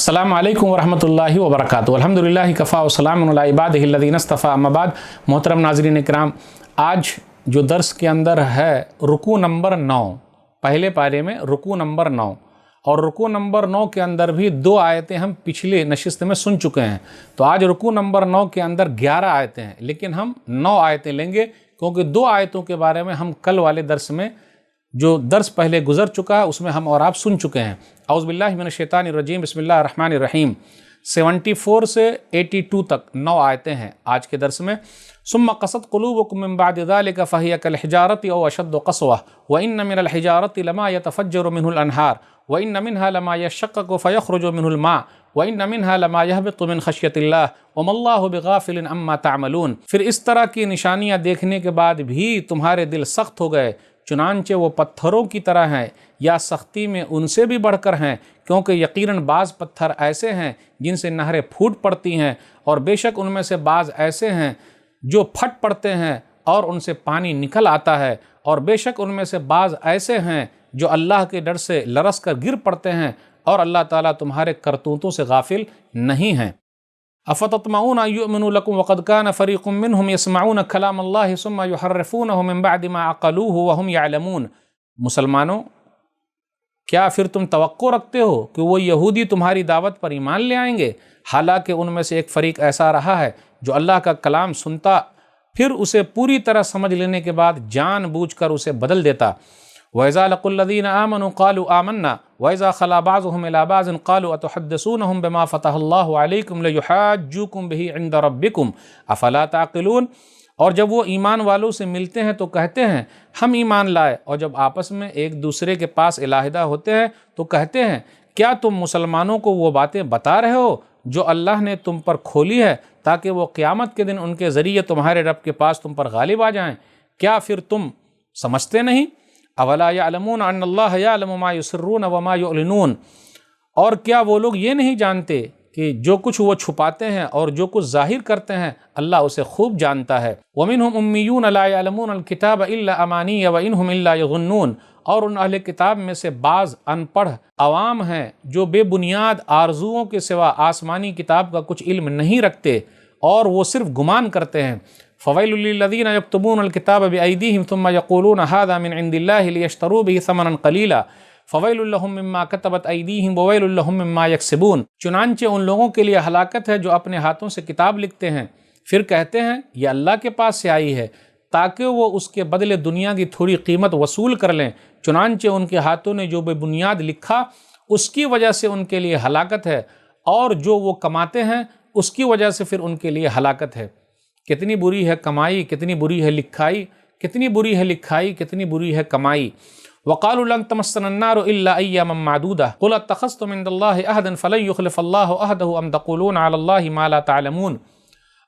अस्सलामु अलैकुम वरहमतुल्लाहि वबरकातुहू। अल्हम्दुलिल्लाहि कफ़ा व सलामुन अला इबादिहिल्लज़ीना इस्तफ़ा, अम्मा बाद। मोहतरम नाज़रीन इकराम, आज जो दर्स के अंदर है रुकू नंबर 9, पहले पारे में रुकू नंबर 9, और रुकू नंबर 9 के अंदर भी 2 आयतें हम पिछले नशिस्त में सुन चुके हैं। तो आज रुकू नंबर 9 के अंदर 11 आयतें हैं, लेकिन हम 9 आयतें लेंगे, क्योंकि 2 आयतों के बारे में हम कल वाले दर्स में, जो दर्स पहले गुजर चुका है, उसमें हम और आप सुन चुके हैं। औज़ु बिल्लाहि मिनश शैतानिर रजीम, बिस्मिल्लाहिर रहमानिर रहीम। 74 से 82 तक 9 आयतें हैं आज के दर्स में। सुम्मा क़सत क़ुलूबुकुम मिन बअदि ज़ालिका फ़हिय कल हिजारति औ अशद्दु क़स्वा व इन्न मिनल हिजारति लमा यतफ़ज्जरु मिन्हुल अनहार व इन्न मिन्हा लमा यशक़्क़क़ु फ़यख़्रुजु मिन्हुल मा व इन्न मिन्हा लमा यहबितु मिन ख़श्यतिल्लाह वमल्लाहु बिग़ाफ़िलिन अम्मा तअमलून। फिर इस तरह की निशानियाँ देखने के बाद भी तुम्हारे दिल सख्त हो गए, चुनांचे वो पत्थरों की तरह हैं या सख्ती में उनसे भी बढ़कर हैं, क्योंकि यकीनन बाज़ पत्थर ऐसे हैं जिनसे नहरें फूट पड़ती हैं, और बेशक उनमें से बाज़ ऐसे हैं जो फट पड़ते हैं और उनसे पानी निकल आता है, और बेशक उनमें से बाज़ ऐसे हैं जो अल्लाह के डर से लरस कर गिर पड़ते हैं, और अल्लाह ताला तुम्हारे करतूतों से गाफिल नहीं हैं। अफ़ततमऊन अन युअमिनू लकुम वक़द कान फ़रीक़ुम मिनहुम यसमऊन कलामल्लाहि सुम्मा युहर्रिफ़ूनहु मिन बअदि मा अक़लूहु व हुम यअलमून। मुसलमानों, क्या फिर तुम तवक्को रखते हो कि वो यहूदी तुम्हारी दावत पर ईमान ले आएंगे, हालांकि उनमें से एक फ़रीक ऐसा रहा है जो अल्लाह का कलाम सुनता, फिर उसे पूरी तरह समझ लेने के बाद जानबूझकर उसे बदल देता। वइज़ा लक़ुल्लज़ीना आमनू क़ालू आमन्ना वइज़ा ख़ला बअज़ुहुम इला बअज़िन क़ालू अतुहद्दिसूनहुम बिमा फ़तहल्लाहु अलैकुम लियुहाज्जूकुम बिही इंद रब्बिकुम अफ़ला ताक़िलून। और जब वो ईमान वालों से मिलते हैं तो कहते हैं हम ईमान लाए, और जब आपस में एक दूसरे के पास इलाहिदा होते हैं तो कहते हैं क्या तुम मुसलमानों को वो बातें बता रहे हो जो अल्लाह ने तुम पर खोली है, ताकि वो क़यामत के दिन उनके ज़रिए तुम्हारे रब के पास तुम पर गालिब आ जाएं? क्या फिर तुम समझते नहीं? अवला यअलमून अन्नल्लाह यअलमु मा युसिर्रून व मा युअलिनून। और क्या वो लोग ये नहीं जानते कि जो कुछ वो छुपाते हैं और जो कुछ जाहिर करते हैं अल्लाह उसे खूब जानता है। वमिनहुम उम्मियून ला यअलमून अल किताब इल्ला अमानी व इनहुम इल्ला यज़ुन्नून। और उन अहले किताब में से बाज़ अनपढ़ अवाम हैं जो बेबुनियाद आरजुओं के सिवा आसमानी किताब का कुछ इल्म नहीं रखते, और वो सिर्फ गुमान करते हैं। फ़वैलुल लिल्लज़ीना यक्तुबून अल किताब बिअयदीहिम थुम्मा यक़ूलून हाज़ा मिन इंदिल्लाहि लियश्तरू बिही समनन क़लीला फ़वैलुल लहुम मिम्मा कतबत अयदीहिम ववैलुल लहुम मिम्मा यक्सिबून। चुनांचे उन लोगों के लिए हलाकत है जो अपने हाथों से किताब लिखते हैं, फिर कहते हैं ये अल्लाह के पास से आई है, ताकि वो उसके बदले दुनिया की थोड़ी कीमत वसूल कर लें। चुनांचे उनके हाथों ने जो बेबुनियाद लिखा उसकी वजह से उनके लिए हलाकत है, और जो वो कमाते हैं उसकी वजह से फिर उनके लिए हलाकत है। कितनी बुरी है कमाई, कितनी बुरी है लिखाई, कितनी बुरी है लिखाई, कितनी बुरी है कमाई। वक़ालू लन तमस्सना अन्नारु इल्ला अय्यामम मादूदा क़ुल अत्तख़ज़्तुम मिनल्लाहि अहदन फ़लन युख़्लिफ़ल्लाहु अहदहु अम तक़ूलूना अलल्लाहि मा ला तअलमून।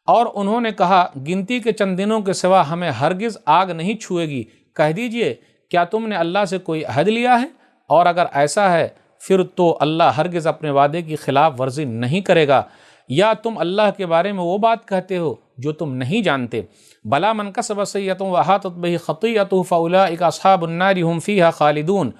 और उन्होंने कहा गिनती के चंद दिनों के सिवा हमें हरगिज़ आग नहीं छुएगी। कह दीजिए क्या तुमने अल्लाह से कोई अहद लिया है? और अगर ऐसा है फिर तो अल्लाह हरगिज़ अपने वादे की खिलाफ वर्जी नहीं करेगा। या तुम अल्लाह के बारे में वो बात कहते हो जो तुम नहीं जानते। बला मन कसब सय्यतुन व अहातत बिही ख़तीअतुहु फ़उलाइका अस्हाबुन नारि हुम फ़ीहा ख़ालिदून।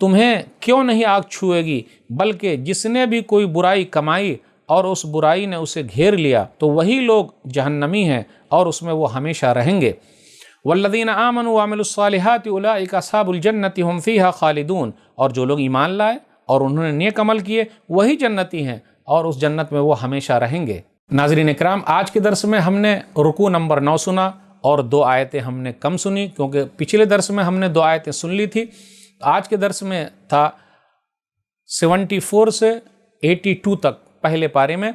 तुम्हें क्यों नहीं आग छुएगी, बल्कि जिसने भी कोई बुराई कमाई और उस बुराई ने उसे घेर लिया तो वही लोग जहन्नमी हैं और उसमें वो हमेशा रहेंगे। वल्लज़ीना आमनू व अमिलुस्सालिहाति उलाइका अस्हाबुल जन्नति हुम फ़ीहा ख़ालिदून। और जो लोग ईमान लाए और उन्होंने नेक अमल किए वही जन्नती हैं और उस जन्नत में वो हमेशा रहेंगे। नाज़रीन इकराम, आज के दर्स में हमने रुकू नंबर 9 सुना और 2 आयतें हमने कम सुनी, क्योंकि पिछले दर्स में हमने 2 आयतें सुन ली थी। आज के दर्स में था 74 से 82 तक पहले पारे में,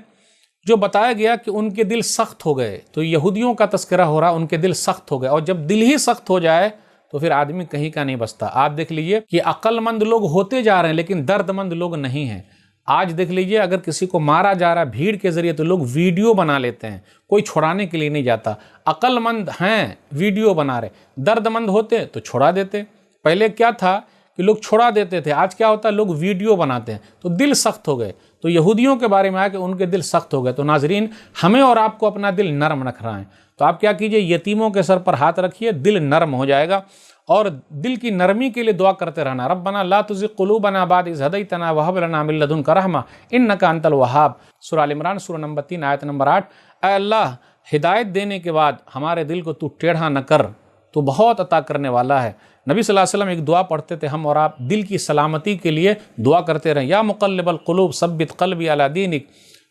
जो बताया गया कि उनके दिल सख्त हो गए। तो यहूदियों का तस्करा हो रहा, उनके दिल सख्त हो गए, और जब दिल ही सख्त हो जाए तो फिर आदमी कहीं का नहीं बचता। आप देख लीजिए कि अक्लमंद लोग होते जा रहे हैं लेकिन दर्दमंद लोग नहीं हैं। आज देख लीजिए अगर किसी को मारा जा रहा है भीड़ के ज़रिए तो लोग वीडियो बना लेते हैं, कोई छुड़ाने के लिए नहीं जाता। अक्लमंद हैं वीडियो बना रहे, दर्दमंद होते तो छुड़ा देते। पहले क्या था कि लोग छुड़ा देते थे, आज क्या होता है लोग वीडियो बनाते हैं। तो दिल सख्त हो गए। तो यहूदियों के बारे में आया कि उनके दिल सख्त हो गए। तो नाजरीन, हमें और आपको अपना दिल नरम रखना है। तो आप क्या कीजिए, यतीमों के सर पर हाथ रखिए, दिल नरम हो जाएगा। اور دل کی نرمی کے لیے دعا کرتے رہنا. ربنا لا تزغ قلوبنا بعد اذ ہدیتنا وہب لنا من لدنک رحمہ انک انت الوہاب. سورہ ال عمران سورہ نمبر 3 آیت نمبر 8. اے اللہ ہدایت دینے کے بعد ہمارے دل کو تو ٹیڑھا نہ کر، تو بہت عطا کرنے والا ہے. نبی صلی اللہ علیہ وسلم ایک دعا پڑھتے تھے، ہم اور آپ دل کی سلامتی کے لیے دعا کرتے رہیں. یا مقلب القلوب ثبت قلبی علی دینک.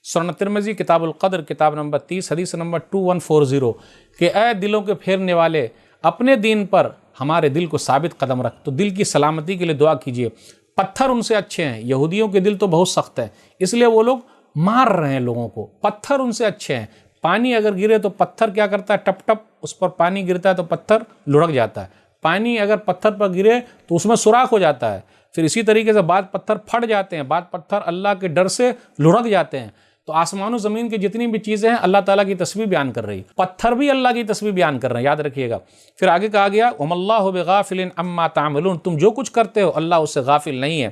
سنن ترمذی کتاب القدر کتاب نمبر 30 حدیث نمبر 2140 کہ اے دلوں کے پھیرنے والے اپنے دین پر ہمارے دل کو ثابت قدم رکھ. تو دل کی سلامتی کے لیے دعا کیجیے. پتھر ان سے اچھے ہیں. یہودیوں کے دل تو بہت سخت ہے، اس لیے وہ لوگ مار رہے ہیں لوگوں کو. پتھر ان سے اچھے ہیں. پانی اگر گرے تو پتھر کیا کرتا ہے، ٹپ ٹپ اس پر پانی گرتا ہے تو پتھر لڑک جاتا ہے. پانی اگر پتھر پر گرے تو اس میں سوراخ ہو جاتا ہے. پھر اسی طریقے سے بعض پتھر پھٹ جاتے ہیں، بعض پتھر اللہ کے ڈر سے لڑک جاتے ہیں. تو آسمان و زمین کی جتنی بھی چیزیں ہیں اللہ تعالیٰ کی تسبیح بیان کر رہی، پتھر بھی اللہ کی تسبیح بیان کر رہے ہیں، یاد رکھیے گا. پھر آگے کہا گیا وَمَا اللَّهُ بِغَافِلٍ عَمَّا تَعْمَلُونَ، تم جو کچھ کرتے ہو اللہ اس سے غافل نہیں ہے.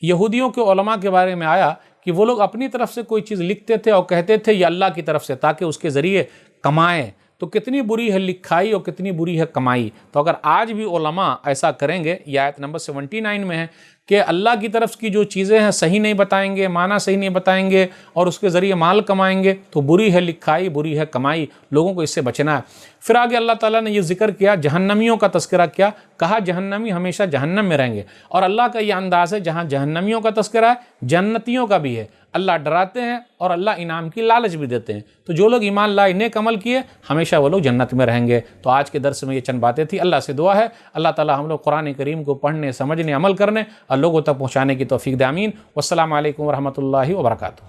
یہودیوں کے علماء کے بارے میں آیا کہ وہ لوگ اپنی طرف سے کوئی چیز لکھتے تھے اور کہتے تھے یہ اللہ کی طرف سے تاکہ اس کے ذریعے کمائیں. تو کتنی بری ہے لکھائی اور کتنی بری ہے کمائی. تو اگر آج بھی علماء ایسا کریں گے، یہ آیت نمبر 79 میں ہے کہ اللہ کی طرف کی جو چیزیں ہیں صحیح نہیں بتائیں گے، معنی صحیح نہیں بتائیں گے اور اس کے ذریعے مال کمائیں گے، تو بری ہے لکھائی، بری ہے کمائی. لوگوں کو اس سے بچنا ہے. پھر آگے اللہ تعالیٰ نے یہ ذکر کیا، جہنمیوں کا تذکرہ کیا. کہا جہنمی ہمیشہ جہنم میں رہیں گے. اور اللہ کا یہ انداز ہے جہاں جہنمیوں کا تذکرہ ہے جنتیوں کا بھی ہے. اللہ ڈراتے ہیں اور اللہ انعام کی لالچ بھی دیتے ہیں. تو جو لوگ ایمان لائے نیک عمل کیے ہمیشہ وہ لوگ جنت میں رہیں گے. تو آج کے درس میں یہ چند باتیں تھیں. اللہ سے دعا ہے اللہ تعالیٰ ہم لوگ قرآن کریم کو پڑھنے، سمجھنے، عمل کرنے اور لوگوں تک پہنچانے کی توفیق دے. آمین. والسلام علیکم ورحمۃ اللہ وبرکاتہ.